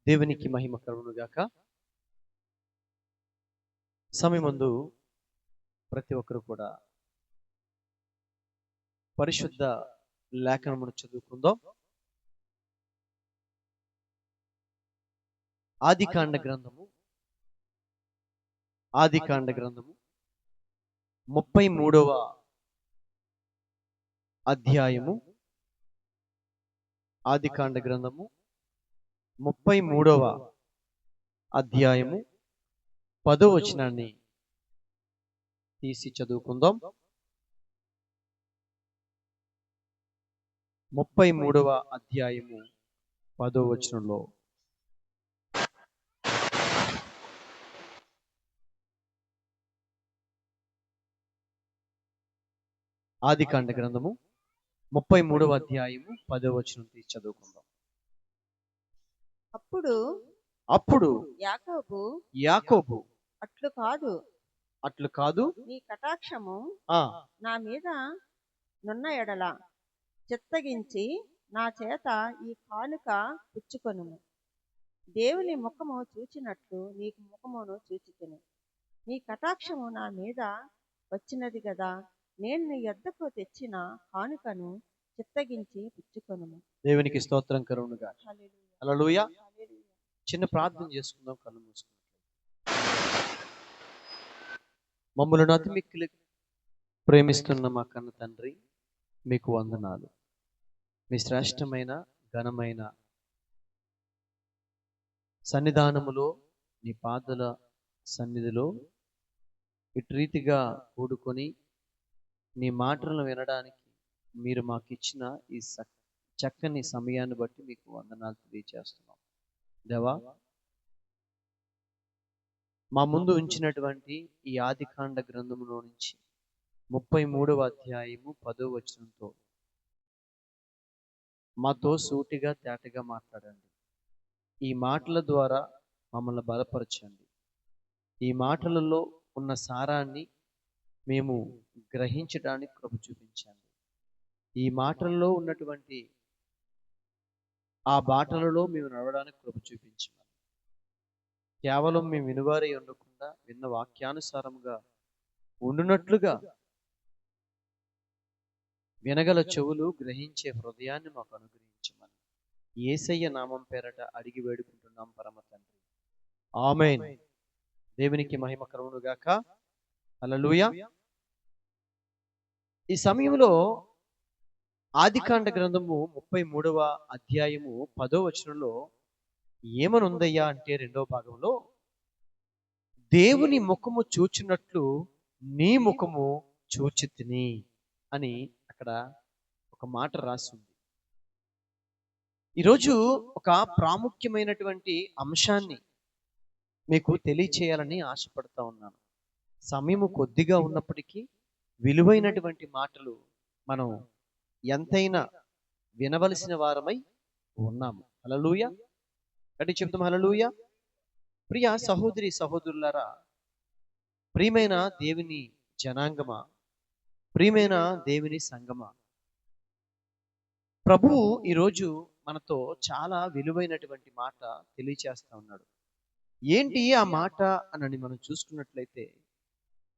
దేవునికి మహిమ కలుగునుగాక. సమయమందు ప్రతి ఒక్కరు కూడా పరిశుద్ధ లేఖనమును చదువుకుందాం. ఆదికాండ గ్రంథము 33వ అధ్యాయము. ఆదికాండ గ్రంథము 33వ అధ్యాయము 10వ వచనాన్ని తీసి చదువుకుందాం. 33వ అధ్యాయము 10వ వచనంలో ఆదికాండ గ్రంథము 33వ అధ్యాయము 10వ వచనం తీసి చదువుకుందాం. అప్పుడు యాకోబు అట్లు కాదు నీ కటాక్షము నా మీద నున్న ఎడల చిత్తగించి నా చేత ఈ కానుక పుచ్చుకొనుము. దేవుని ముఖము చూచినట్లు నీకు ముఖమును చూచితిని. నీ కటాక్షము నా మీద వచ్చినది కదా, నేను నీ యొద్దకు తెచ్చిన కానుకను చిత్తగించి పుచ్చుకొనుము. దేవునికి స్తోత్రం కలుగునుగా. హల్లెలూయా. చిన్న ప్రార్థన చేసుకుందాం. కళ్ళు మూసుకుందాం. మమ్మల్ని అతి మిక్కిలి ప్రేమిస్తున్న మా కన్న తండ్రి, మీకు వందనాలు. మీ శ్రేష్టమైన ఘనమైన సన్నిధానములో, నీ పాదల సన్నిధిలో ఇటు రీతిగా కూడుకొని నీ మాటలను వినడానికి మీరు మాకు ఇచ్చిన ఈ చక్కని సమయాన్ని బట్టి మీకు వందనాలు తెలియజేస్తున్నాం. దేవా, మా ముందు ఉంచినటువంటి ఈ ఆదికాండ గ్రంథములో నుంచి 33వ అధ్యాయము 10వ వచనంతో మాతో సూటిగా తేటగా మాట్లాడండి. ఈ మాటల ద్వారా మమ్మల్ని బలపరచండి. ఈ మాటలలో ఉన్న సారాన్ని మేము గ్రహించడానికి కృప చూపించండి. ఈ మాటల్లో ఉన్నటువంటి ఆ బాటలలో మేము నడవడానికి కృప చూపించండి. కేవలం మేము వినువారే ఉండకుండా విన్న వాక్యానుసారముగా ఉండునట్లుగా వినగల చెవులు, గ్రహించే హృదయాన్ని మాకు అనుగ్రహించమని యేసయ్య నామం పేరట అడిగి వేడుకుంటున్నాం పరమ తండ్రి. ఆమేన్. దేవునికి మహిమ కలుగునుగాక. హల్లెలూయా. ఈ సమయంలో ఆదికాండ గ్రంథము 33వ అధ్యాయము 10వ వచనంలో ఏమనుందయ్యా అంటే, రెండవ భాగంలో దేవుని ముఖము చూచినట్లు నీ ముఖము చూచితిని అని అక్కడ ఒక మాట రాసి ఉంది. ఈరోజు ఒక ప్రాముఖ్యమైనటువంటి అంశాన్ని మీకు తెలియచేయాలని ఆశపడతా ఉన్నాను. సమయము కొద్దిగా ఉన్నప్పటికీ విలువైనటువంటి మాటలు మనం ఎంతైనా వినవలసిన వారమై ఉన్నాము. హల్లెలూయా. అంటే చెప్తాం హల్లెలూయా. ప్రియ సహోదరి సహోదరులారా, ప్రియమైన దేవుని జనాంగమా, ప్రియమైన దేవుని సంగమా, ప్రభువు ఈరోజు మనతో చాలా విలువైనటువంటి మాట తెలియచేస్తా ఉన్నాడు. ఏంటి ఆ మాట అని మనం చూసుకున్నట్లయితే,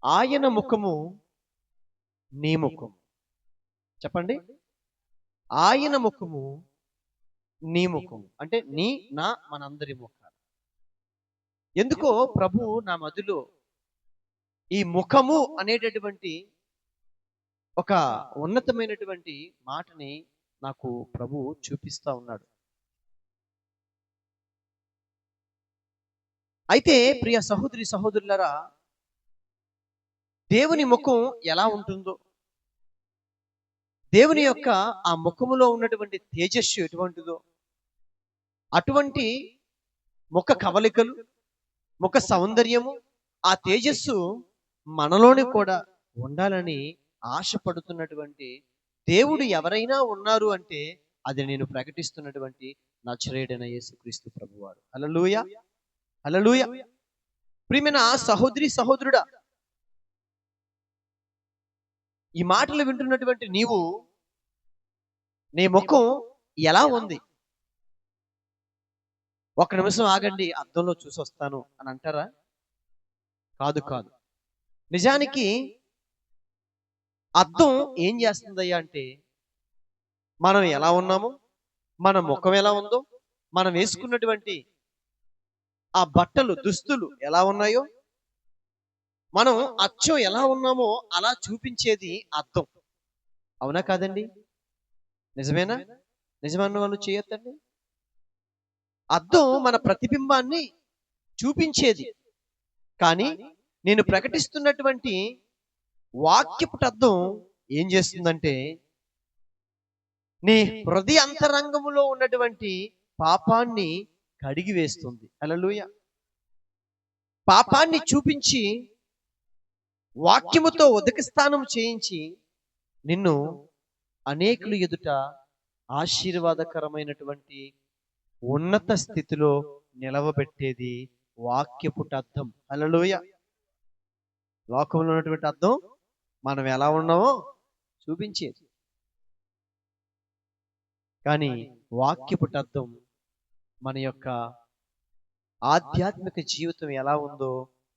ఆయన ముఖము నీ ముఖము. చెప్పండి, ఆయన ముఖము నీ ముఖము అంటే నీ నా మనందరి ముఖాలు. ఎందుకో ప్రభు నా మదిలో ఈ ముఖము అనేటటువంటి ఒక ఉన్నతమైనటువంటి మాటని నాకు ప్రభు చూపిస్తా ఉన్నాడు. అయితే ప్రియ సహోదరి సహోదరులారా, దేవుని ముఖం ఎలా ఉంటుందో, దేవుని యొక్క ఆ ముఖములో ఉన్నటువంటి తేజస్సు ఎటువంటిదో, అటువంటి ముఖ కవలికలు, ముఖ సౌందర్యము, ఆ తేజస్సు మనలోని కూడా ఉండాలని ఆశపడుతున్నటువంటి దేవుడు ఎవరైనా ఉన్నారు అంటే అది నేను ప్రకటిస్తున్నటువంటి నజరేయుడైన యేసుక్రీస్తు ప్రభువారు. హల్లెలూయా. హల్లెలూయా. ప్రియమైన సహోదరి సహోదరుడా, ఈ మాటలు వింటున్నటువంటి నీవు, నీ ముఖం ఎలా ఉంది? ఒక నిమిషం ఆగండి, అద్దంలో చూసి వస్తాను అని అంటారా? కాదు కాదు. నిజానికి అద్దం ఏం చేస్తుందయ్యా అంటే, మనం ఎలా ఉన్నామో, మన ముఖం ఎలా ఉందో, మనం వేసుకున్నటువంటి ఆ బట్టలు దుస్తులు ఎలా ఉన్నాయో, మనం అచ్చం ఎలా ఉన్నామో అలా చూపించేది అద్దం. అవునా కాదండి? నిజమేనా? నిజమన్న వాళ్ళు చేయొద్దండి. అద్దం మన ప్రతిబింబాన్ని చూపించేది. కానీ నేను ప్రకటిస్తున్నటువంటి వాక్యపు అద్దం ఏం చేస్తుందంటే, నీ హృదయ అంతరంగములో ఉన్నటువంటి పాపాన్ని కడిగి వేస్తుంది. హల్లెలూయా. పాపాన్ని చూపించి వాక్యముతో ఉదక స్థానం చేయించి నిన్ను అనేకులు ఎదుట ఆశీర్వాదకరమైనటువంటి ఉన్నత స్థితిలో నిలవబెట్టేది వాక్యపు అద్దం. హల్లెలూయా. లోకంలో ఉన్నటువంటి అద్దం మనం ఎలా ఉన్నామో చూపించేది, కానీ వాక్యపు అద్దం మన యొక్క ఆధ్యాత్మిక జీవితం ఎలా ఉందో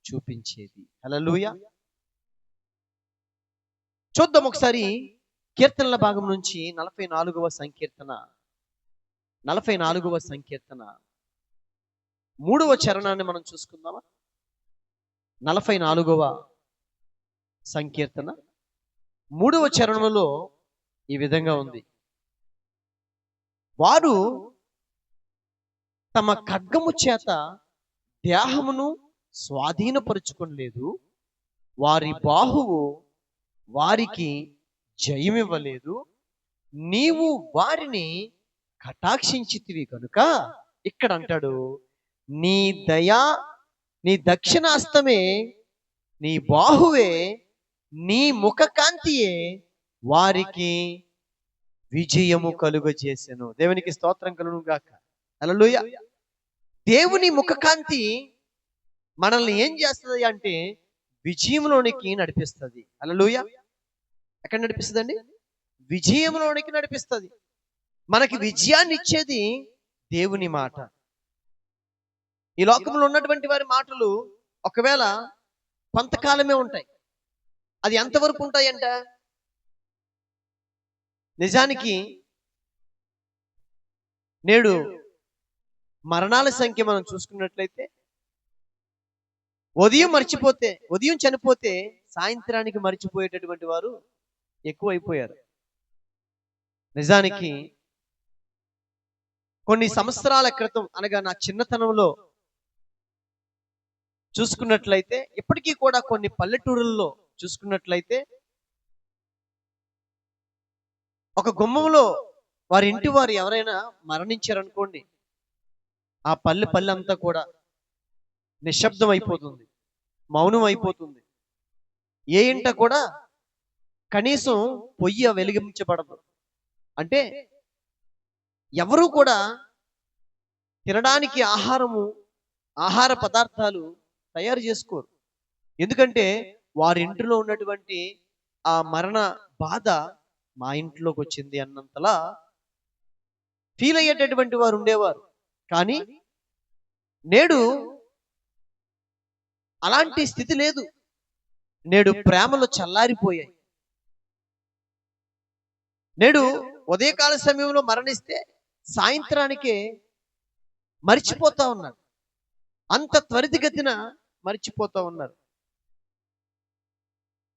చూపించేది. హల్లెలూయా. చూద్దాం ఒకసారి కీర్తనల భాగం నుంచి 44వ సంకీర్తన 3వ చరణాన్ని మనం చూసుకుందామా? 44వ సంకీర్తన 3వ చరణంలో ఈ విధంగా ఉంది. వారు తమ ఖడ్గము చేత దేహమును స్వాధీనపరుచుకొనలేదు, వారి బాహువు వారికి జయమివ్వలేదు. నీవు వారిని కటాక్షించితివి కనుక, ఇక్కడ అంటాడు, నీ దయా, నీ దక్షిణాస్తమే, నీ బాహువే, నీ ముఖ కాంతియే వారికి విజయము కలుగజేసెను. దేవునికి స్తోత్రం కలుగును గాక. హల్లెలూయా. దేవుని ముఖకాంతి మనల్ని ఏం చేస్తుంది అంటే విజయంలోనికి నడిపిస్తుంది. హల్లెలూయా. ఎక్కడ నడిపిస్తుందండి? విజయంలోనికి నడిపిస్తుంది. మనకి విజయాన్ని ఇచ్చేది దేవుని మాట. ఈ లోకంలో ఉన్నటువంటి వారి మాటలు ఒకవేళ కొంతకాలమే ఉంటాయి. అది ఎంతవరకు ఉంటాయంట? నిజానికి నేడు మరణాల సంఖ్య మనం చూసుకున్నట్లయితే, ఉదయం చనిపోతే సాయంత్రానికి మర్చిపోయేటటువంటి వారు ఎక్కువైపోయారు. నిజానికి కొన్ని సంవత్సరాల క్రితం, అనగా నా చిన్నతనంలో చూసుకున్నట్లయితే, ఇప్పటికీ కూడా కొన్ని పల్లెటూరుల్లో చూసుకున్నట్లయితే, ఒక గుమ్మంలో వారి ఇంటి వారు ఎవరైనా మరణించారనుకోండి, ఆ పల్లె అంతా కూడా నిశ్శబ్దం అయిపోతుంది, మౌనం అయిపోతుంది. ఏ ఇంట కూడా కనీసం పొయ్యి వెలిగించబడదు. అంటే ఎవరు కూడా తినడానికి ఆహార పదార్థాలు తయారు చేసుకోరు. ఎందుకంటే వారి ఇంటిలో ఉన్నటువంటి ఆ మరణ బాధ మా ఇంట్లోకి వచ్చింది అన్నంతలా ఫీల్ అయ్యేటటువంటి వారు ఉండేవారు. కానీ నేడు అలాంటి స్థితి లేదు. నేడు ప్రేమలు చల్లారిపోయాయి. నేడు ఉదయకాల సమయంలో మరణిస్తే సాయంత్రానికే మరిచిపోతా ఉన్నారు. అంత త్వరితగతిన మరిచిపోతా ఉన్నారు.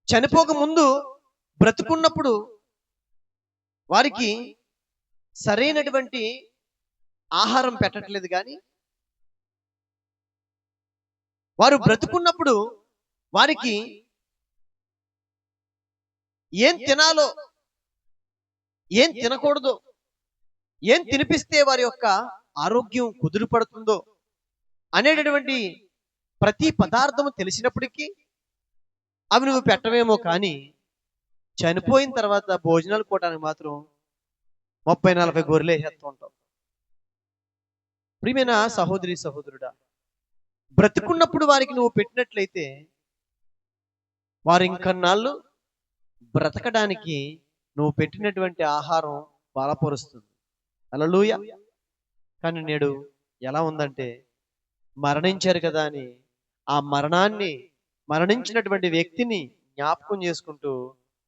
చనిపోక ముందు బ్రతుకున్నప్పుడు వారికి సరైనటువంటి ఆహారం పెట్టట్లేదు, కానీ వారు బ్రతుకున్నప్పుడు వారికి ఏం తినాలో, ఏం తినకూడదో, ఏం తినిపిస్తే వారి యొక్క ఆరోగ్యం కుదురుపడుతుందో అనేటటువంటి ప్రతి పదార్థము తెలిసినప్పటికీ అవి నువ్వు పెట్టవేమో, కానీ చనిపోయిన తర్వాత భోజనాలు కోటానికి మాత్రం 30-40 గొర్రెలు వేసేస్తూ ఉంటావు. ప్రియమైన సహోదరి సహోదరుడా, బ్రతుకున్నప్పుడు వారికి నువ్వు పెట్టినట్లయితే వారు ఇంకన్నాళ్ళు బ్రతకడానికి నువ్వు పెట్టినటువంటి ఆహారం బలపరుస్తుంది. హల్లెలూయా. కానీ నేడు ఎలా ఉందంటే, మరణించారు కదా అని ఆ మరణించినటువంటి వ్యక్తిని జ్ఞాపకం చేసుకుంటూ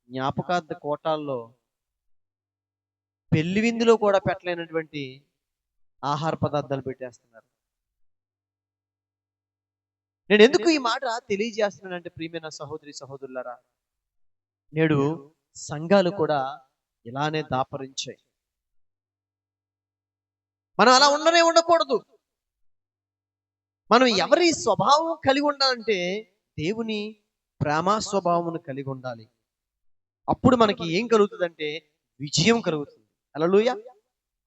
జ్ఞాపకార్థ కోటాల్లో పెళ్లి విందులో కూడా పెట్టలేనటువంటి ఆహార పదార్థాలు పెట్టేస్తున్నారు. నేను ఎందుకు ఈ మాట తెలియజేస్తున్నానంటే, ప్రియమైన సహోదరి సహోదరులారా, నేడు సంఘాలు కూడా ఇలానే దాపరించాయి. మనం అలా ఉండకూడదు. మనం ఎవరి స్వభావం కలిగి ఉండాలంటే దేవుని ప్రేమ స్వభావమును కలిగి ఉండాలి. అప్పుడు మనకి ఏం కలుగుతుందంటే విజయం కలుగుతుంది. హల్లెలూయా.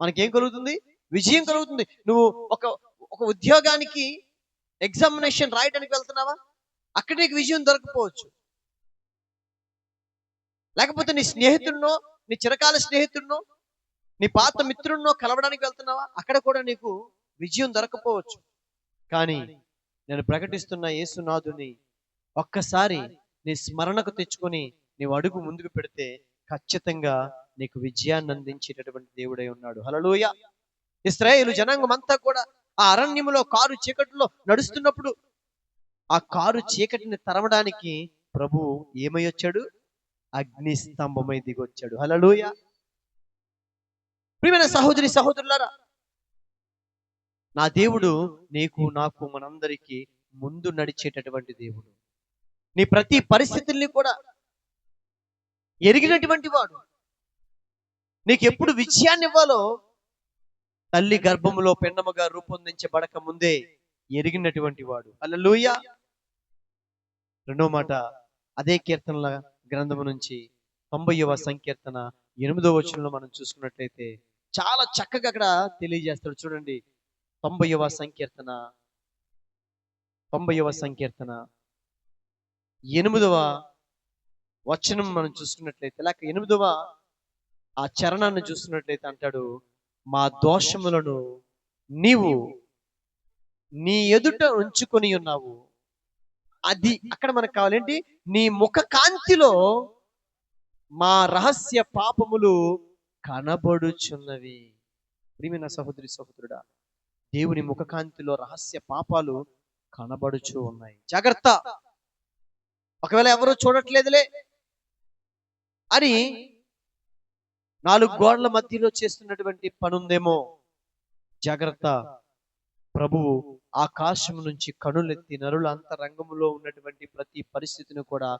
మనకేం కలుగుతుంది? విజయం కలుగుతుంది. నువ్వు ఒక ఒక ఉద్యోగానికి ఎగ్జామినేషన్ రాయడానికి వెళ్తున్నావా? అక్కడ నీకు విజయం దొరకపోవచ్చు. లేకపోతే నీ స్నేహితుడినో, నీ చిరకాల స్నేహితుడినో, నీ పాత మిత్రుడినో కలవడానికి వెళ్తున్నావా? అక్కడ కూడా నీకు విజయం దొరకపోవచ్చు. కానీ నేను ప్రకటిస్తున్న యేసునాథుని ఒక్కసారి నీ స్మరణకు తెచ్చుకొని నీవు అడుగు ముందుకు పెడితే ఖచ్చితంగా నీకు విజయాన్ని అందించేటటువంటి దేవుడై ఉన్నాడు. హల్లెలూయా. ఇశ్రాయేలు జనాంగం అంతా కూడా ఆ అరణ్యములో కారు చీకటిలో నడుస్తున్నప్పుడు ఆ కారు చీకటిని తరమడానికి ప్రభు ఏమై వచ్చాడు? అగ్ని స్తంభమై దిగొచ్చాడు. హల్లెలూయా. ప్రియమైన సహోదరి సహోదరులారా, నా దేవుడు నీకు నాకు మనందరికీ ముందు నడిచేటటువంటి దేవుడు. నీ ప్రతి పరిస్థితుల్ని కూడా ఎరిగినటువంటి వాడు. నీకు ఎప్పుడు విజయాన్ని ఇవ్వాలో తల్లి గర్భములో పెన్నముగా రూపొందించబడక ముందే ఎరిగినటువంటి వాడు. హల్లెలూయా. రెండో మాట అదే కీర్తనల గ్రంథము నుంచి 90వ సంకీర్తన 8వ వచనంలో మనం చూసుకున్నట్లయితే చాలా చక్కగా అక్కడ తెలియజేస్తాడు. చూడండి, 90వ సంకీర్తన 8వ వచనం మనం చూసుకున్నట్లయితే, లేక 8వ ఆ చరణాన్ని చూస్తున్నట్లయితే అంటాడు, మా దోషములను నీవు నీ ఎదుట ఉంచుకొని ఉన్నావు. అది అక్కడ మనకు కావాలేంటి? నీ ముఖ కాంతిలో మా రహస్య పాపములు కనబడుచున్నవి. ప్రియమైన సహోదరి సహోదరుడా, దేవుని ముఖ కాంతిలో రహస్య పాపాలు కనబడుచు ఉన్నాయి. జాగ్రత్త. ఒకవేళ ఎవరు చూడట్లేదులే అని 4 గోడల మధ్యలో చేస్తున్నటువంటి పనుందేమో, జాగ్రత్త. ప్రభువు ఆకాశం నుంచి కనులెత్తి నరుల అంతరంగములో ఉన్నటువంటి ప్రతి పరిస్థితిని కూడా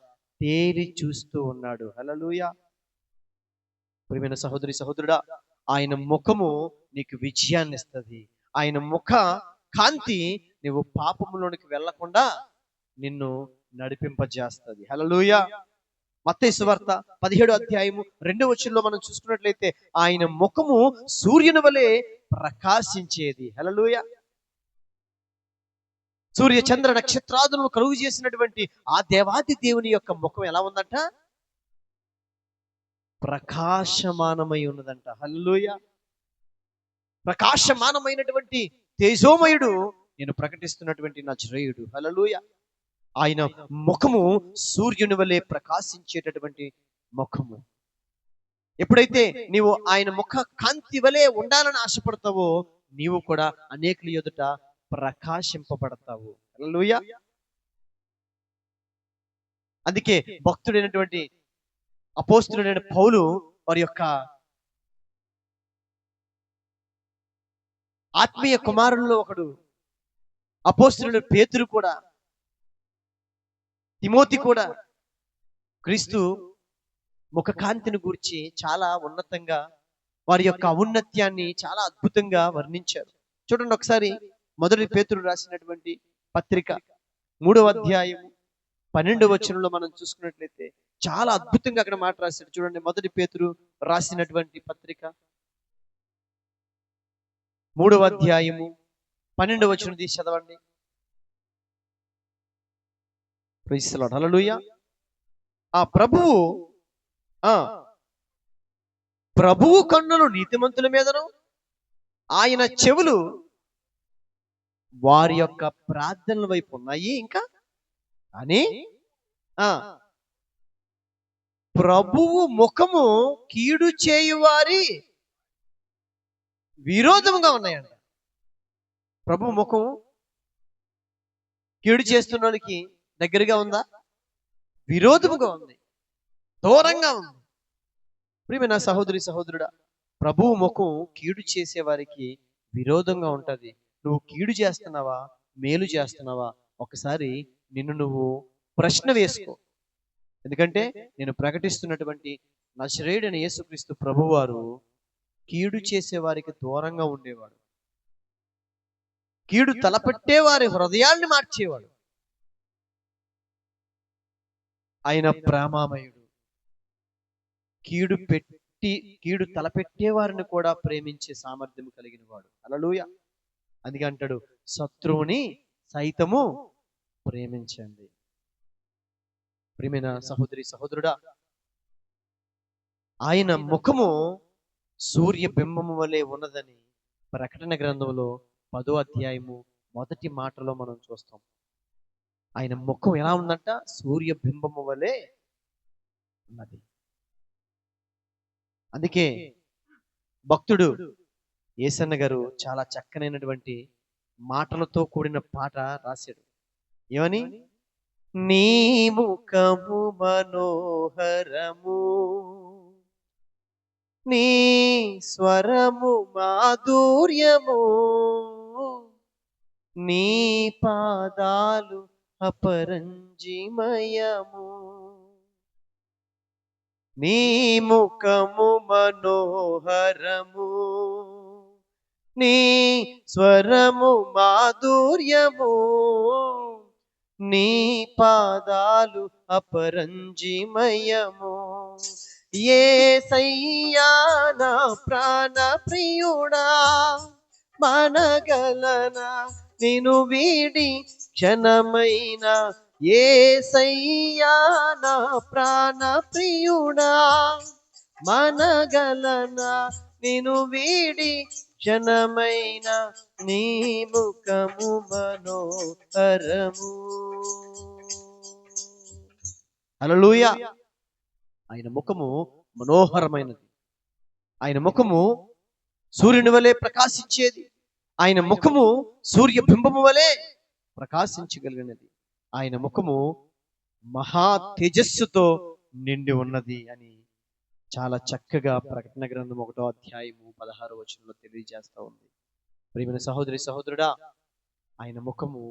తేరి చూస్తూ ఉన్నాడు. హల్లెలూయా. ప్రియమైన సహోదరి సహోదరుడా, ఆయన ముఖము నీకు విజయాన్ని ఇస్తుంది. ఆయన ముఖ కాంతి నువ్వు పాపములోనికి వెళ్లకుండా నిన్ను నడిపింపజేస్తుంది. హల్లెలూయా. మత్తయి సువార్త 17వ అధ్యాయము 2వ వచనంలో మనం చూసుకున్నట్లయితే ఆయన ముఖము సూర్యుని వలె ప్రకాశించేది. హల్లెలూయా. సూర్య చంద్ర నక్షత్రాదులను కలుగు చేసినటువంటి ఆ దేవాది దేవుని యొక్క ముఖం ఎలా ఉందంట? ప్రకాశమానమై ఉన్నదంట. హల్లెలూయా. ప్రకాశమానమైనటువంటి తేజోమయుడు నేను ప్రకటిస్తున్నటువంటి నజరేయుడు. హల్లెలూయా. ఆయన ముఖము సూర్యుని వలె ప్రకాశించేటటువంటి ముఖము. ఎప్పుడైతే నీవు ఆయన ముఖ కాంతి వలె ఉండాలని ఆశపడతావో నీవు కూడా అనేకుల ఎదుట ప్రకాశింపబడతావు. హల్లెలూయా. అందుకే భక్తుడైనటువంటి అపోస్తలుడైన పౌలు వారి యొక్క ఆత్మీయ కుమారుల్లో ఒకడు అపోస్తలుడు పేతురు కూడా, తిమోతి కూడా క్రీస్తు ముఖ కాంతిని గురించి చాలా ఉన్నతంగా వారి యొక్క ఔన్నత్యాన్ని చాలా అద్భుతంగా వర్ణించారు. చూడండి ఒకసారి, మొదటి పేతురు రాసినటువంటి పత్రిక 3వ అధ్యాయం 12వ వచనంలో మనం చూసుకున్నట్లయితే చాలా అద్భుతంగా అక్కడ మాట రాశాడు. చూడండి, మొదటి పేతురు రాసినటువంటి పత్రిక 3వ అధ్యాయము 12వ వచనం తీసి చదవండి. Praise the Lord. హల్లెలూయా. ఆ ప్రభువు కన్నులు నీతిమంతుల మీదను ఆయన చెవులు వారి యొక్క ప్రార్థనల వైపు ఉన్నాయి. ఇంకా అని ప్రభువు ముఖము కీడు చేయువారి విరోధముగా ఉన్నాయంట. ప్రభు ముఖం కీడు చేస్తున్నోనికి దగ్గరగా ఉందా? విరోధముగా ఉంది, దూరంగా ఉంది. ప్రియమైన సహోదరి సహోదరుడా, ప్రభువు ముఖం కీడు చేసే వారికి విరోధంగా ఉంటది. నువ్వు కీడు చేస్తున్నావా, మేలు చేస్తున్నావా? ఒకసారి నిన్ను నువ్వు ప్రశ్న వేసుకో. ఎందుకంటే నేను ప్రకటిస్తున్నటువంటి నజరేయుడైన యేసుక్రీస్తు ప్రభువారు కీడు చేసే వారికి దూరంగా ఉండేవాడు. కీడు తలపెట్టే వారి హృదయాల్ని మార్చేవాడు. ఆయన ప్రేమామయుడు. కీడు తలపెట్టే వారిని కూడా ప్రేమించే సామర్థ్యం కలిగిన వాడు. హల్లెలూయా. అందుకే అంటాడు, శత్రువుని సైతము ప్రేమించండి. ప్రియమైన సహోదరి సహోదరుడా, ఆయన ముఖము సూర్య బింబము వలె ఉన్నదని ప్రకటన గ్రంథంలో 10వ అధ్యాయము 1వ మాటలో మనం చూస్తాం. ఆయన ముఖం ఎలా ఉందంట? సూర్య బింబము వలె ఉన్నది. అందుకే భక్తుడు యేసన్న గారు చాలా చక్కనైనటువంటి మాటలతో కూడిన పాట రాశాడు. ఏమని? నీ ముఖము మనోహరము, నీ స్వరము మాధుర్యము, నీ పాదాలు అపరంజిమయము. నీ ముఖము మనోహరము, నీ స్వరము మాధుర్యము, నీ పాదాలు అపరంజిమయము. యేసయ్యా నా ప్రాణ ప్రియుడా, మనగలనా నిన్ను వీడి క్షణమైన? యేసయ్యా నా ప్రాణ ప్రియుడా, మనగలనా నిన్ను వీడి క్షణమైన? నీ ముఖము మనోహరము. హల్లెలూయా. ఆయన ముఖము మనోహరమైనది. ఆయన ముఖము సూర్యుని వలె ప్రకాశించేది. ఆయన ముఖము సూర్య బింబము వలె ప్రకాశించగలిగినది. ఆయన ముఖము మహా తేజస్సుతో నిండి ఉన్నది అని చాలా చక్కగా ప్రకటన గ్రంథం 1వ అధ్యాయము 16వ వచనంలో తెలియజేస్తా ఉంది. ప్రియమైన సహోదరి సహోదరుడా, ఆయన ముఖము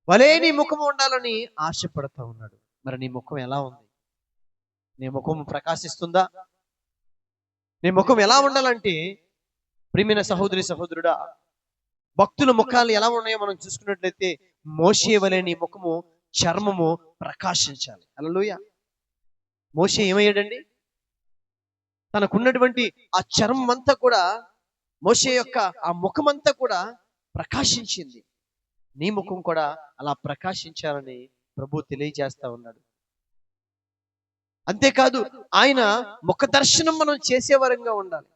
వలే నీ ముఖము ఉండాలని ఆశపడతా ఉన్నాడు. మరి నీ ముఖం ఎలా ఉంది? నీ ముఖం ప్రకాశిస్తుందా? నీ ముఖం ఎలా ఉండాలంటే, ప్రియమైన సహోదరి సహోదరుడా, భక్తుల ముఖాలు ఎలా ఉన్నాయో మనం చూసుకున్నట్లయితే మోషే వలె నీ ముఖము చర్మము ప్రకాశించాలి. హల్లెలూయా. మోషే ఏమయ్యాడండి? తనకున్నటువంటి ఆ చర్మం అంతా కూడా, మోషే యొక్క ఆ ముఖం అంతా కూడా ప్రకాశించింది. నీ ముఖం కూడా అలా ప్రకాశించాలని ప్రభు తెలియజేస్తా ఉన్నాడు. అంతేకాదు, ఆయన ముఖ దర్శనం మనం చేసేవరంగా ఉండాలి.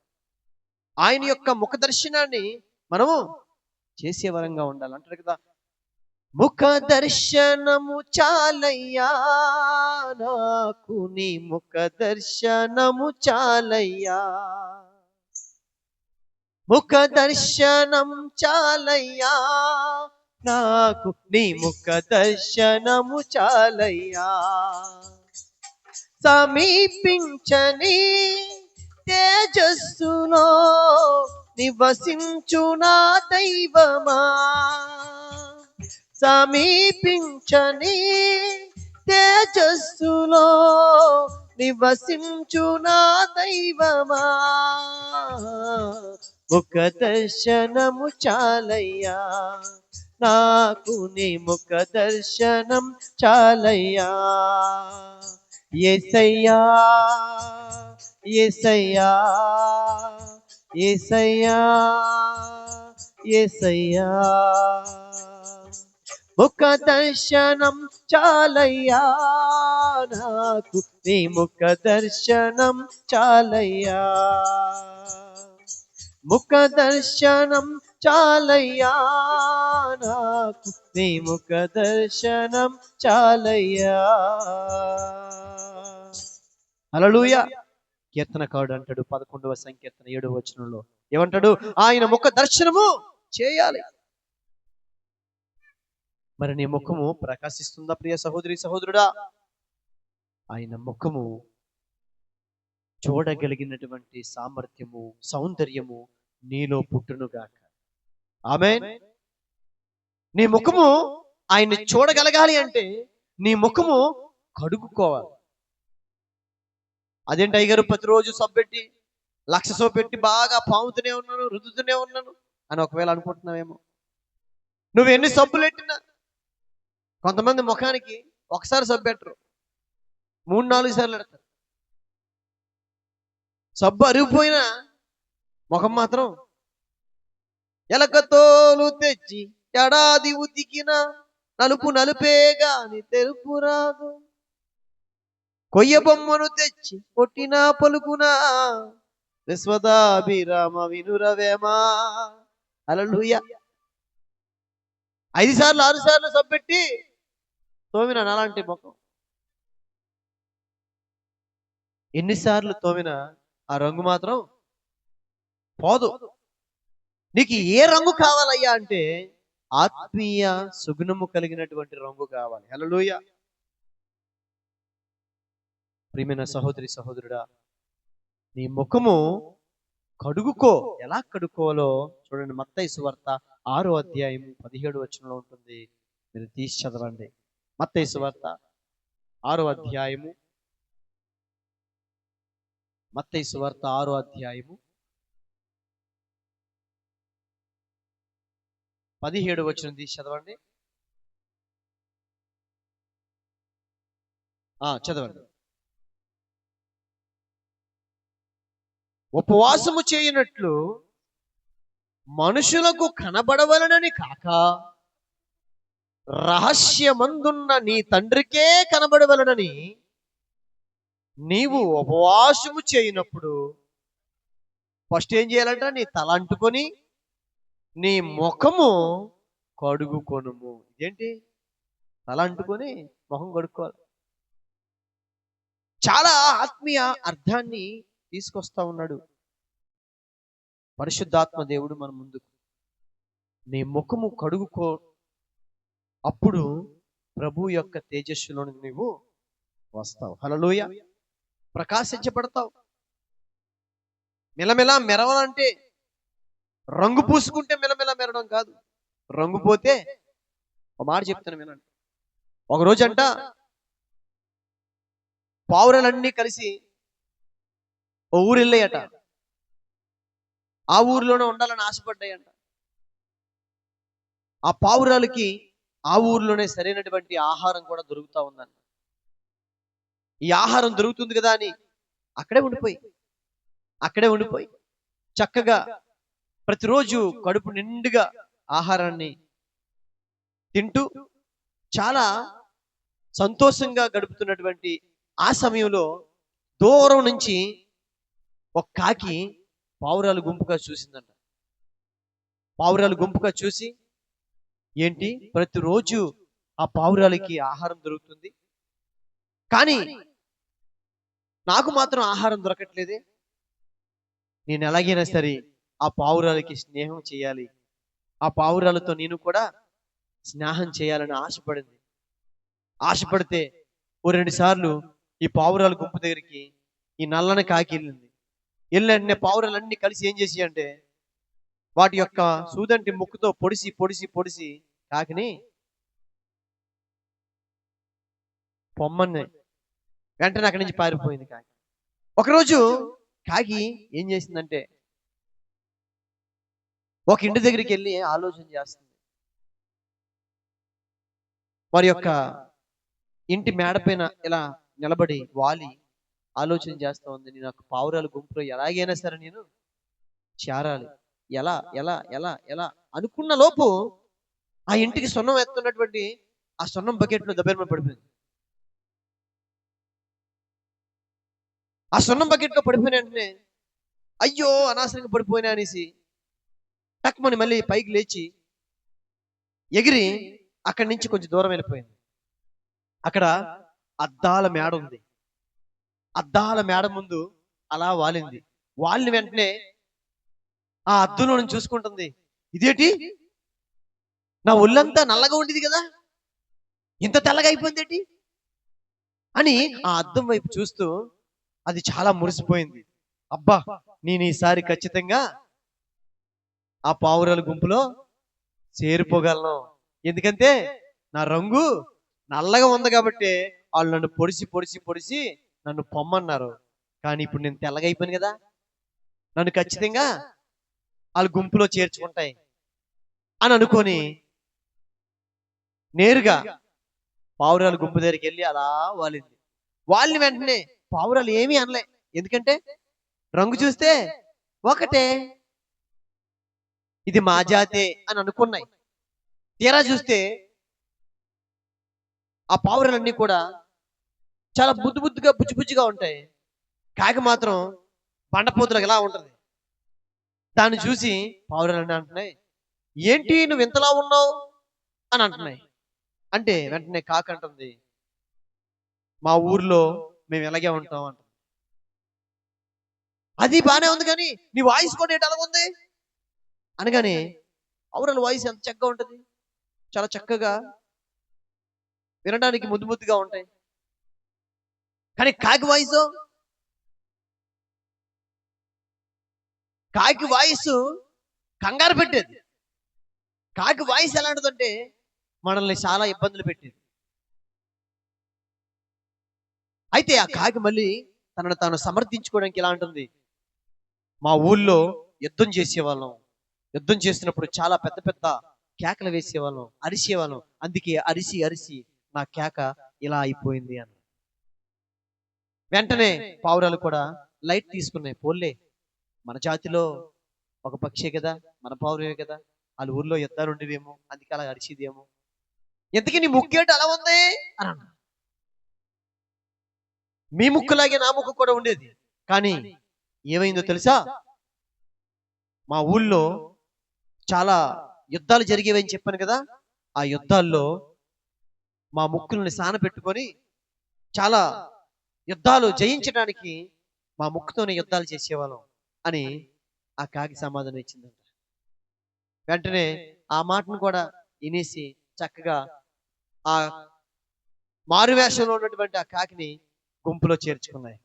ఆయన యొక్క ముఖ దర్శనాన్ని మనము చేసేవరంగా ఉండాలి. అంటారు కదా, ముఖ దర్శనము చాలయ్యా నాకు, నీ ముఖ దర్శనము చాలయ్యా, ముఖ దర్శనం చాలయ్యా నాకు, నీ ముఖ దర్శనము చాలయ్యా. సమీపించని తేజస్సులో నివసించు నా దైవమా, సమీపించని తేజస్సులో నివసించు నా దైవమా, ముఖ దర్శనము చాలయ్యా నాకు, నీ ముఖ దర్శనం చాలయ్యా. యేసయ్యా యేసయ్యా యేసయ్యా యేసయ్యా, ముఖ దర్శనం చాలయ్యా నాకు, నీ ముఖ దర్శనం చాలయ్యా, ముఖ దర్శనం చాలయ్యా నాకు, నీ ముఖ దర్శనం చాలయ్యా. హల్లెలూయా. కీర్తనకారుడు అంటాడు 11వ సంకీర్తన 7వ వచనంలో, ఏమంటాడు? ఆయన ముఖ దర్శనము చేయాలి. మరి నీ ముఖము ప్రకాశిస్తుందా ప్రియ సహోదరి సహోదరుడా? ఆయన ముఖము చూడగలిగినటువంటి సామర్థ్యము, సౌందర్యము నీలో పుట్టునుగాక. ఆమేన్. నీ ముఖము ఆయన్ని చూడగలగాలి అంటే నీ ముఖము కడుగుకోవాలి. అదేంటి అయ్యగారు ప్రతిరోజు సబ్బెట్టి 1,00,000 సోప్ పెట్టి బాగా పాముతూనే ఉన్నాను, రుద్దుతూనే ఉన్నాను అని ఒకవేళ అనుకుంటున్నావేమో. నువ్వు ఎన్ని సబ్బులు పెట్టినా, కొంతమంది ముఖానికి ఒకసారి సబ్బు పెట్టరు, 3-4 సార్లు పెడతారు. సబ్బు అరిగిపోయినా ముఖం మాత్రం ఎలకతోలు తెచ్చి ఏడాది ఉతికిన నలుపు నలుపే గాని తెలుపు రాదు, కొయ్య బొమ్మను తెచ్చి కొట్టిన పలుకునా విశ్వదాభిరామ వినురవేమా. హల్లెలూయా. 5 సార్లు 6 సార్లు సబ్బెట్టి తోమిన నాలాంటి ముఖం ఎన్నిసార్లు తోమినా ఆ రంగు మాత్రం పోదు. నీకు ఏ రంగు కావాలయ్యా అంటే ఆత్మీయ సుగుణము కలిగినటువంటి రంగు కావాలి. హల్లెలూయా. ప్రియమైన సహోదరి సహోదరుడా, నీ ముఖము కడుగుకో. ఎలా కడుక్కోవాలో చూడండి. మత్తయి సువార్త 6వ అధ్యాయము 17వ వచనంలో ఉంటుంది. మీరు తీసి చదవండి. మత్తయి సువార్త 6వ అధ్యాయము, మత్తయి సువార్త 6వ అధ్యాయము 17వ వచనం తీసి చదవండి. చదవండి. ఉపవాసము చేయనట్లు మనుషులకు కనబడవలనని కాక రహస్యమందున్న నీ తండ్రికే కనబడవలనని నీవు ఉపవాసము చేయనప్పుడు ఫస్ట్ ఏం చేయాలంట? నీ తల అంటుకొని నీ ముఖము కడుగుకొనుము. ఇదేంటి? తల అంటుకొని ముఖం కడుక్కోవాలి. చాలా ఆత్మీయ అర్థాన్ని తీసుకొస్తా ఉన్నాడు పరిశుద్ధాత్మ దేవుడు మన ముందుకు. నీ ముఖము కడుగుకో, అప్పుడు ప్రభు యొక్క తేజస్సులోనికి నీవు వస్తావు. హల్లెలూయా. ప్రకాశించబడతావు. మెలమెలా మెరవాలంటే రంగు పూసుకుంటే మెలమెలా మెరడం కాదు, రంగు పోతే. ఒక మాట చెప్తాను వినండి. ఒక రోజంట పావురాలన్నీ కలిసి ఓ ఊరు వెళ్ళాయట. ఆ ఊరిలోనే ఉండాలని ఆశపడ్డాయంట. ఆ పావురాలకి ఆ ఊరిలోనే సరైనటువంటి ఆహారం కూడా దొరుకుతా ఉందంట. ఈ ఆహారం దొరుకుతుంది కదా అని అక్కడే ఉండిపోయి చక్కగా ప్రతిరోజు కడుపు నిండుగా ఆహారాన్ని తింటూ చాలా సంతోషంగా గడుపుతున్నటువంటి ఆ సమయంలో దూరం నుంచి ఒక కాకి పావురాలు గుంపుగా చూసిందంట. పావురాలు గుంపుగా చూసి, ఏంటి ప్రతిరోజు ఆ పావురాలకి ఆహారం దొరుకుతుంది, కానీ నాకు మాత్రం ఆహారం దొరకట్లేదే, నేను ఎలాగైనా సరే ఆ పావురాలకి స్నేహం చేయాలి, ఆ పావురాలతో నేను కూడా స్నేహం చేయాలని ఆశపడింది. ఆశపడితే ఓ 2 సార్లు ఈ పావురాల గుంపు దగ్గరికి ఈ నల్లని కాకి వెళ్ళిన పావురాలన్నీ కలిసి ఏం చేసి అంటే వాటి యొక్క సూదంటి ముక్కుతో పొడిసి పొడిసి పొడిసి కాకిని పొమ్మని వెంటనే అక్కడి నుంచి పారిపోయింది కాకి. ఒకరోజు కాకి ఏం చేసిందంటే ఒక ఇంటి దగ్గరికి వెళ్ళి ఆలోచన చేస్తుంది. వారి యొక్క ఇంటి మేడపైన ఇలా నిలబడి వాలి ఆలోచన చేస్తా ఉంది. నేను ఒక పావురాల గుంపులో ఎలాగైనా సరే నేను చేరాలి, ఎలా ఎలా ఎలా ఎలా అనుకున్న లోపు ఆ ఇంటికి సున్నం ఎత్తున్నటువంటి ఆ సున్నం బకెట్లో దెబ్బల పడిపోయింది. ఆ సున్నం బకెట్లో పడిపోయిన వెంటనే అయ్యో అనవసరంగా పడిపోయినా అనేసి టక్మని మళ్ళీ పైకి లేచి ఎగిరి అక్కడి నుంచి కొంచెం దూరం వెళ్ళిపోయింది. అక్కడ అద్దాల మేడ ఉంది. అద్దాల మేడ ముందు అలా వాలింది. వాలిన వెంటనే ఆ అద్దంలో నుంచి చూసుకుంటుంది, ఇదేంటి నా ఒళ్ళంతా నల్లగా ఉండేది కదా, ఇంత తెల్లగా అయిపోయింది ఏంటి అని ఆ అద్దం వైపు చూస్తూ అది చాలా మురిసిపోయింది. అబ్బా, నేను ఈసారి ఖచ్చితంగా ఆ పావురాల గుంపులో చేరిపోగలను. ఎందుకంటే నా రంగు నల్లగా ఉంది కాబట్టి వాళ్ళు నన్ను పొడిసి పొడిసి పొడిసి నన్ను పొమ్మన్నారు. కానీ ఇప్పుడు నేను తెల్లగా అయిపోయాను కదా, నన్ను ఖచ్చితంగా వాళ్ళ గుంపులో చేర్చుకుంటాయి అని అనుకొని నేరుగా పావురాల గుంపు దగ్గరికి వెళ్ళి అలా వాలింది. వాళ్ళని వెంటనే పావురాలు ఏమీ అనలే, ఎందుకంటే రంగు చూస్తే ఒకటే, ఇది మా జాతే అని అనుకున్నాయి. తీరా చూస్తే ఆ పావురాలన్నీ కూడా చాలా బుద్దు బుద్దుగా బుజ్జి బుజ్జిగా ఉంటాయి. కాకి మాత్రం బండపోతులకు ఎలా ఉంటది. దాన్ని చూసి పావురాలన్నీ అంటున్నాయి, ఏంటి నువ్వు ఇంతలా ఉన్నావు అని అంటున్నాయి. అంటే వెంటనే కాకి అంటుంది, మా ఊర్లో మేము ఎలాగే ఉంటాం అంట. అది బానే ఉంది కానీ నీ వాయిస్ కూడా ఏంటి అలాగ ఉంది అనగానే, పావురాల వాయిస్ ఎంత చక్కగా ఉంటది, చాలా చక్కగా వినడానికి ముద్దు ముద్దుగా ఉంటాయి. కానీ కాకి వాయిస్ కంగారు పెట్టేది. కాకి వాయిస్ ఎలాంటిదంటే మనల్ని చాలా ఇబ్బందులు పెట్టేది. అయితే ఆ కాకి మళ్ళీ తనను తాను సమర్థించుకోవడానికి ఎలా ఉంటుంది, మా ఊళ్ళో యుద్ధం చేసేవాళ్ళం, యుద్ధం చేస్తున్నప్పుడు చాలా పెద్ద పెద్ద కేకలు వేసేవాళ్ళం, అరిసేవాళ్ళం, అందుకే అరిసి అరిసి నా కేక ఇలా అయిపోయింది అని. వెంటనే పావురాలు కూడా లైట్ తీసుకున్నాయి, పోలే మన జాతిలో ఒక పక్షే కదా, మన పావురమే కదా, వాళ్ళ ఊర్లో యుద్ధాలు ఉండేవేమో అందుకే అలా అరిచిదేమో, ఎందుకని నీ ముక్కేట అలా ఉంది అని అన్న. మీ ముక్కులాగే నా ముక్కు కూడా ఉండేది, కానీ ఏమైందో తెలుసా, మా ఊళ్ళో చాలా యుద్ధాలు జరిగేవని చెప్పాను కదా, ఆ యుద్ధాల్లో మా ముక్కుల్ని సాన పెట్టుకొని చాలా యుద్ధాలు జయించడానికి మా ముక్కుతోనే యుద్ధాలు చేసేవాళ్ళం అని ఆ కాకి సమాధానం ఇచ్చిందంట. వెంటనే ఆ మాటను కూడా వినేసి చక్కగా ఆ మారువేషంలో ఉన్నటువంటి ఆ కాకిని గుంపులో చేర్చుకున్నాయి.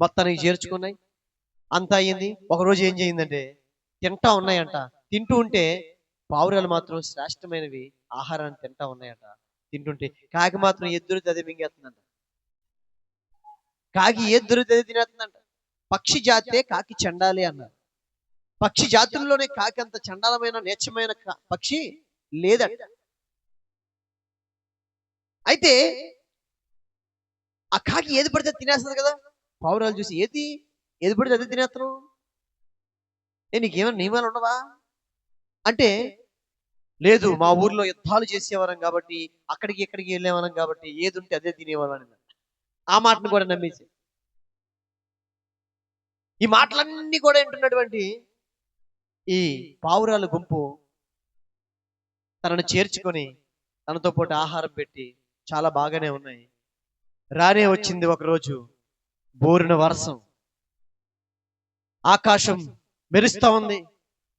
మొత్తానికి చేర్చుకున్నాయి, అంతా అయ్యింది. ఒకరోజు ఏం చేయిందంటే తింటా ఉన్నాయంట. తింటూ ఉంటే పావురాలు మాత్రం శ్రేష్టమైనవి ఆహారాన్ని తింటా ఉన్నాయంట. తింటుంటే కాకి మాత్రం ఎద్దురు అదే మింగేస్తుందంట. కాకి ఏది దొరికితే తినేస్తుందంట. పక్షి జాతే కాకి చండాలి అన్నారు. పక్షి జాతుల్లోనే కాకి అంత చండాలమైన నీచమైన పక్షి లేదట. అయితే ఆ కాకి ఏది పడితే తినేస్తుంది కదా, పావురాలు చూసి ఏది పడితే అదే తినేస్తున్నావు, నీకేమైనా నియమాలు ఉండవా అంటే, లేదు మా ఊర్లో యుద్ధాలు చేసేవారం కాబట్టి అక్కడికి ఇక్కడికి వెళ్ళేవాళ్ళం కాబట్టి ఏది ఉంటే అదే తినేవాళ్ళని. ఆ మాటను కూడా నమ్మేసి ఈ మాటలన్నీ కూడా వింటున్నటువంటి ఈ పావురాల గుంపు తనను చేర్చుకొని తనతో పాటు ఆహారం పెట్టి చాలా బాగానే ఉన్నాయి. రానే వచ్చింది ఒకరోజు బోరిన వర్షం, ఆకాశం మెరుస్తా ఉంది,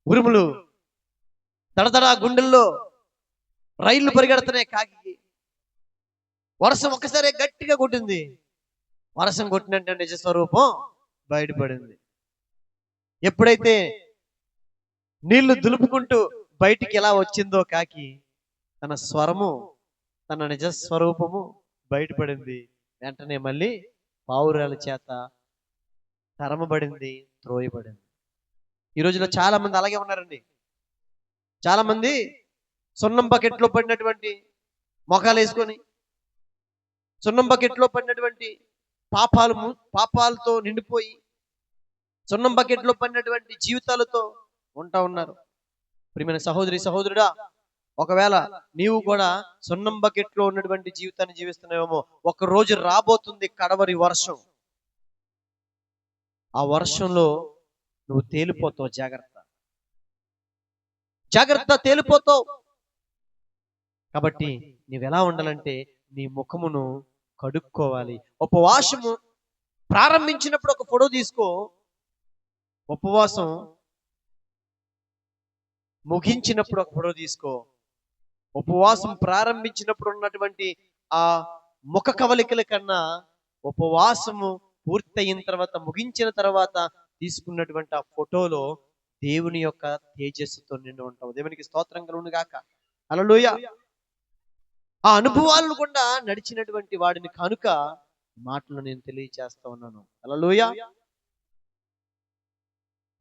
ఉరుములు దడదడా, గుండెల్లో రైళ్లు పరిగెడుతున్నాయి. కాకి వర్షం ఒక్కసారి గట్టిగా కొట్టింది. వర్షం కొట్టినట్టు నిజ స్వరూపం బయటపడింది. ఎప్పుడైతే నీళ్లు దులుపుకుంటూ బయటికి ఎలా వచ్చిందో కాకి, తన స్వరము తన నిజ స్వరూపము బయటపడింది. వెంటనే మళ్ళీ పావురాల చేత తరమబడింది, త్రోయబడింది. ఈ రోజులో చాలా మంది అలాగే ఉన్నారండి. చాలా మంది సున్నం బకెట్లో పడినటువంటి మొఖాలు వేసుకొని, సున్నం బకెట్లో పడినటువంటి పాపాలతో నిండిపోయి, సున్నం బకెట్లో పడినటువంటి జీవితాలతో ఉంటా ఉన్నారు. ప్రియమైన సహోదరి సహోదరుడా, ఒకవేళ నీవు కూడా సున్నం బకెట్లో ఉన్నటువంటి జీవితాన్ని జీవిస్తున్నావేమో, ఒక రోజు రాబోతుంది కడవరి వర్షం. ఆ వర్షంలో నువ్వు తేలిపోతావు. జాగ్రత్త జాగ్రత్త, తేలిపోతావు. కాబట్టి నీవెలా ఉండాలంటే నీ ముఖమును కడుక్కోవాలి. ఉపవాసము ప్రారంభించినప్పుడు ఒక ఫోటో తీసుకో. ఉపవాసం ముగించినప్పుడు ఒక ఫోటో తీసుకో. ఉపవాసం ప్రారంభించినప్పుడు ఉన్నటువంటి ఆ ముఖ కవలికల కన్నా ఉపవాసము పూర్తయిన తర్వాత, ముగించిన తర్వాత తీసుకున్నటువంటి ఆ ఫోటోలో దేవుని యొక్క తేజస్సుతో నిండి ఉంటావు. దేవునికి స్తోత్రం కలుగును గాక. హల్లెలూయా. ఆ అనుభవాలను గుండా నడిచినటువంటి వాడిని కనుక మాటలు నేను తెలియచేస్తా ఉన్నాను. హల్లెలూయా.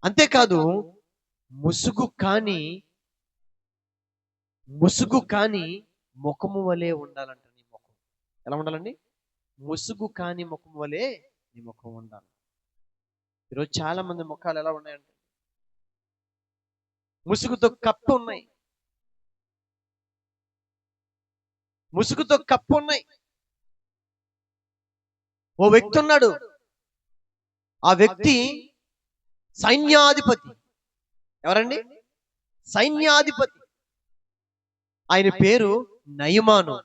అంతేకాదు, ముసుగు కాని ముఖము వలె ఉండాలంట నీ ముఖం. ఎలా ఉండాలండి? ముసుగు కాని ముఖం వలె నీ ముఖం ఉండాలి. ఈరోజు చాలా మంది ముఖాలు ఎలా ఉన్నాయంటే ముసుగుతో కప్పు ఉన్నాయి. ముసుగుతో కప్పు ఉన్నాయి. ఓ వ్యక్తి ఉన్నాడు. ఆ వ్యక్తి సైన్యాధిపతి. ఎవరండి? సైన్యాధిపతి. ఆయన పేరు నయమాను.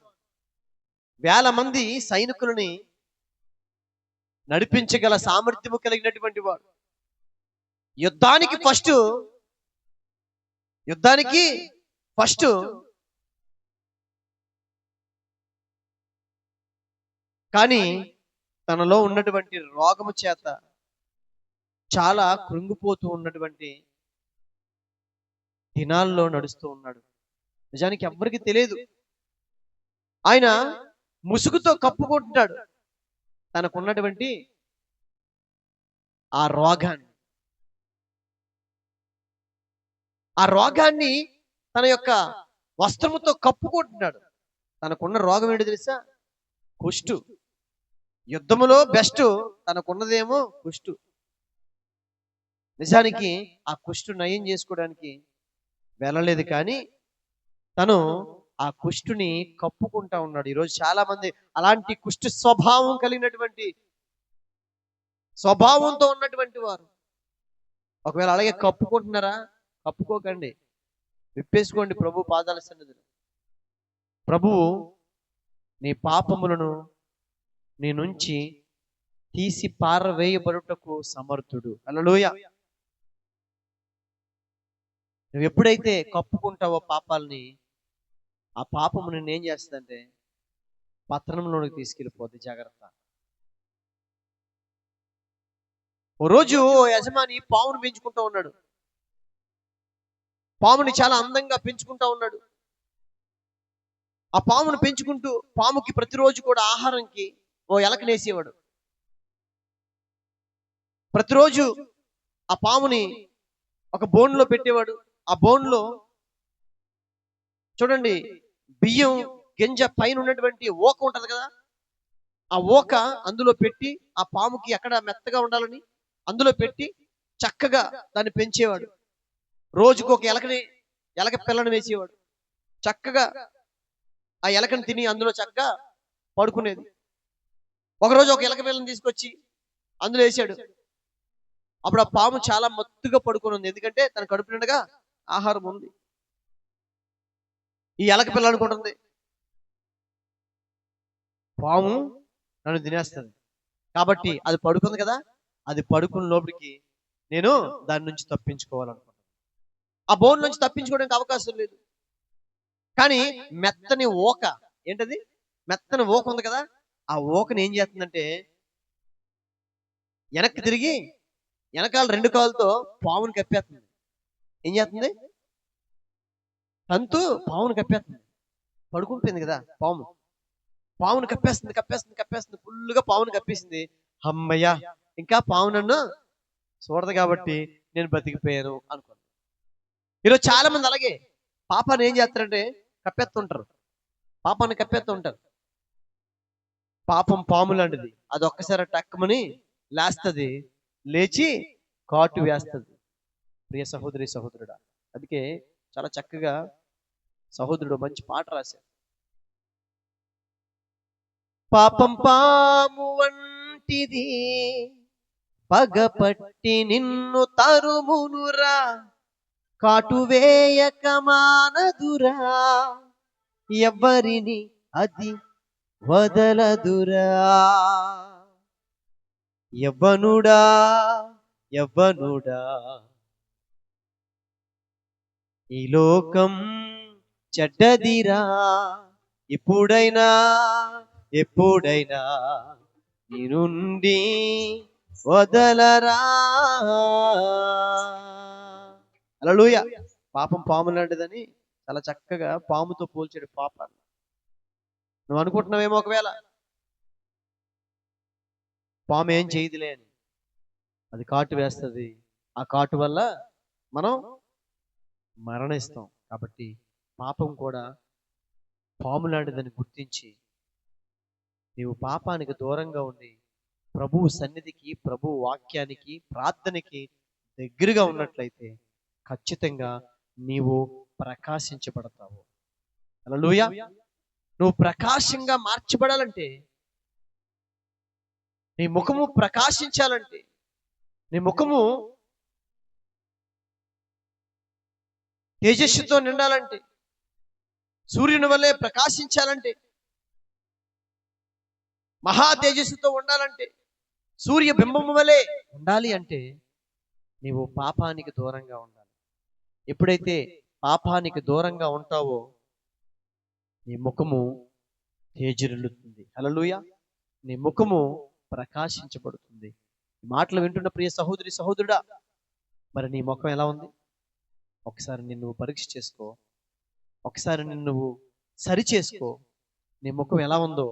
వేల మంది సైనికులని నడిపించగల సామర్థ్యము కలిగినటువంటి వాడు. యుద్ధానికి ఫస్ట్ కానీ తనలో ఉన్నటువంటి రోగము చేత చాలా కృంగిపోతూ ఉన్నటువంటి దినాల్లో నడుస్తూ ఉన్నాడు. నిజానికి ఎవ్వరికి తెలియదు. ఆయన ముసుగుతో కప్పుకుంటున్నాడు తనకున్నటువంటి ఆ రోగాన్ని తన యొక్క వస్త్రముతో కప్పుకుంటున్నాడు. తనకున్న రోగం ఏంటి తెలుసా? కుష్టు. యుద్ధములో బెస్ట్ తనకున్నదేమో కుష్టు. నిజానికి ఆ కుష్టు నయం చేసుకోవడానికి వెళ్ళలేదు, కానీ తను ఆ కుష్టుని కప్పుకుంటా ఉన్నాడు. ఈరోజు చాలా మంది అలాంటి కుష్టు స్వభావంతో ఉన్నటువంటి వారు. ఒకవేళ అలాగే కప్పుకుంటున్నారా? కప్పుకోకండి, విప్పేసుకోండి ప్రభు పాదాల సన్నిధిలో. ప్రభువు నీ పాపములను నీ నుంచి తీసి పారవేయబడుటకు సమర్థుడు. హల్లెలూయా. నువ్వు ఎప్పుడైతే కప్పుకుంటావో పాపాలని, ఆ పాపము నిన్ను ఏం చేస్తుందంటే పతనంలోనికి తీసుకెళ్ళిపోద్ది. జాగ్రత్త. ఓ రోజు ఓ యజమాని పామును పెంచుకుంటూ ఉన్నాడు. పాముని చాలా అందంగా పెంచుకుంటా ఉన్నాడు. ఆ పామును పెంచుకుంటూ పాముకి ప్రతిరోజు కూడా ఆహారంకి ఓ ఎలకనేసేవాడు. ప్రతిరోజు ఆ పాముని ఒక బోన్లో పెట్టేవాడు. ఆ బోన్లో చూడండి, బియ్యం గింజ పైన ఉన్నటువంటి ఓక ఉంటది కదా, ఆ ఓక అందులో పెట్టి ఆ పాముకి ఎక్కడ మెత్తగా ఉండాలని అందులో పెట్టి చక్కగా దాన్ని పెంచేవాడు. రోజుకు ఒక ఎలక పిల్లని వేసేవాడు. చక్కగా ఆ ఎలకని తిని అందులో చక్కగా పడుకునేది. ఒకరోజు ఒక ఎలక పిల్లని తీసుకొచ్చి అందులో వేసాడు. అప్పుడు ఆ పాము చాలా మత్తుగా పడుకుని ఉంది. ఎందుకంటే తన కడుపు నిండగా ఆహారం ఉంది. ఈ ఎలక పిల్ల అనుకుంటుంది, పాము నన్ను తినేస్తుంది కాబట్టి అది పడుకుంది కదా, అది పడుకున్న లోపలికి నేను దాని నుంచి తప్పించుకోవాలనుకుంటున్నాను. ఆ బోన్ నుంచి తప్పించుకోవడానికి అవకాశం లేదు. కానీ మెత్తని ఓక, ఏంటది? మెత్తని ఓక ఉంది కదా, ఆ ఓకని ఏం చేస్తుందంటే వెనక్కి తిరిగి వెనకాల 2 కాళ్ళతో పావుని కప్పేస్తుంది. ఏం చేస్తుంది? తంతు పావుని కప్పేస్తుంది. పడుకుంటుంది కదా పావుని కప్పేస్తుంది. ఫుల్లుగా పావుని కప్పేసింది. అమ్మయ్యా, ఇంకా పావు నన్ను చూడదు కాబట్టి నేను బతికిపోయాను అనుకున్నాను. ఈరోజు చాలా మంది అలాగే పాపాన్ని ఏం చేస్తారంటే పాపాన్ని కప్పేస్తుంటారు. పాపం పాము లాంటిది. అది ఒక్కసారి టక్కమని లేస్తుంది, లేచి కాటు వేస్తుంది. ప్రియ సహోదరి సహోదరుడా, అందుకే చాలా చక్కగా సహోదరుడు మంచి పాట రాశాడు. పాపం పాము వంటిది, పగపట్టి నిన్ను తరుమునురా, కాటు వేయక మానదురా, ఎవ్వరిని అది వదలదురా. యవ్వనుడా ఈ లోకం చెడ్డదిరా, ఇప్పుడైనా ఎప్పుడైనా నీ నుండి వదలరా. హల్లెలూయా. పాపం పాము లాంటిదని చాలా చక్కగా పాముతో పోల్చాడు పాపాన్ని. నువ్వు అనుకుంటున్నావేమో ఒకవేళ పాము ఏం చేయదులే అని. అది కాటు వేస్తుంది, ఆ కాటు వల్ల మనం మరణిస్తాం. కాబట్టి పాపం కూడా పాము లాంటిదని గుర్తించి నీవు పాపానికి దూరంగా ఉండి ప్రభువు సన్నిధికి, ప్రభు వాక్యానికి, ప్రార్థనకి దగ్గరగా ఉన్నట్లయితే ఖచ్చితంగా నీవు ప్రకాశించబడతావు. హల్లెలూయా. నువ్వు ప్రకాశంగా మార్చబడాలంటే, నీ ముఖము ప్రకాశించాలంటే, నీ ముఖము తేజస్సుతో నిండాలంటే, సూర్యుని వల్లే ప్రకాశించాలంటే, మహా తేజస్సుతో ఉండాలంటే, సూర్య బింబము వలె ఉండాలి అంటే నీవు పాపానికి దూరంగా ఉండాలి. ఎప్పుడైతే పాపానికి దూరంగా ఉంటావో నీ ముఖము తేజరిల్లుతుంది. హల్లెలూయా. నీ ముఖము ప్రకాశించబడుతుంది. ఈ మాటలు వింటున్న ప్రియ సహోదరి సహోదరుడా, మరి నీ ముఖం ఎలా ఉంది? ఒకసారి నిన్ను పరీక్ష చేసుకో. ఒకసారి నిన్ను సరి చేసుకో. నీ ముఖం ఎలా ఉందో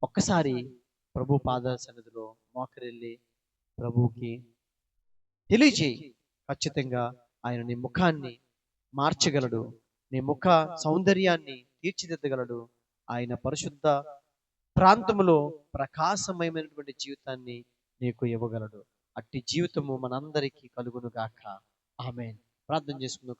ఒక్కసారి ప్రభు పాదాల సన్నిధిలో మోకరిల్లి ప్రభువుకి తెలియజేయి. ఖచ్చితంగా ఆయన నీ ముఖాన్ని మార్చగలడు, నీ ముఖ సౌందర్యాన్ని తీర్చిదిద్దగలడు. ఆయన పరిశుద్ధ ప్రాంతములో ప్రకాశమయమైనటువంటి జీవితాన్ని నీకు ఇవ్వగలడు. అట్టి జీవితము మనందరికీ కలుగును గాక. ఆమేన్. ప్రార్థన చేసుకుందాం.